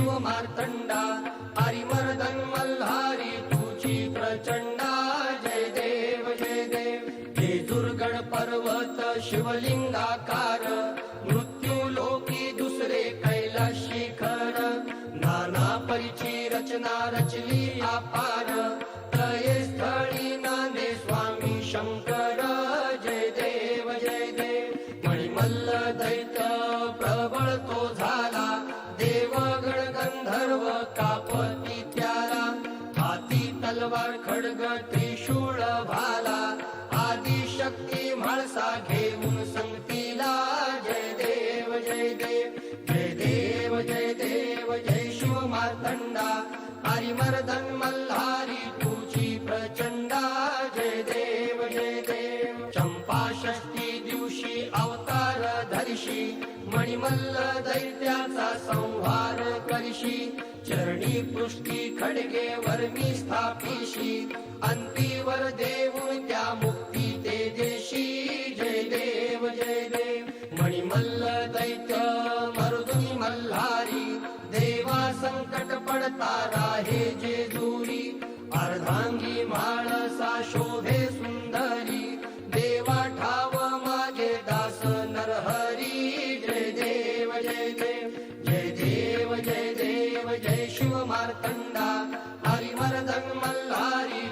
शिव मार्तंडा हरिमर्दन मल्हारी तुझी प्रचंडा जय देव जय देव हे दुर्गड पर्वत शिवलिंगाकार मृत्यू लोकी दुसरे कैलास शिखर नाना परिची रचना रचली अपार त्रये स्थळी नांदे स्वामी शंकर जय देव जय देव मणिमल्ल दैत्य प्रबळ तो झाला देवगण गंधर्व कापती त्याला हाती तलवार खड्ग त्रिशूळ भाला आदिशक्ती म्हाळसा घेऊन संगतीला जय देव जय देव जय देव जय देव जय शिव मार्तंडा हरिमर्दन मल्हारी तुझी प्रचंडा जय देव जय देव चंपा षष्ठी दिवशी अवतार धरिशी मणिमल्ल दैत्याचा संहार करशी चरणी पृष्ठी खडगे वर्मी स्थापिशी अंतीवर देऊन त्या मुक्ती तेजेशी जय देव जय देव मणिमल्ल दैत्य मर्दुनी मल्हारी देवा संकट पडता राहे जे दूरी अर्धांगी म्हाळसा शोभे सुंदरी देवा ठाव माझे दास नरहरी जय देव जय देव जय देव जय देव जय शिव मार्तंडा हरिमर्दन मल्हारी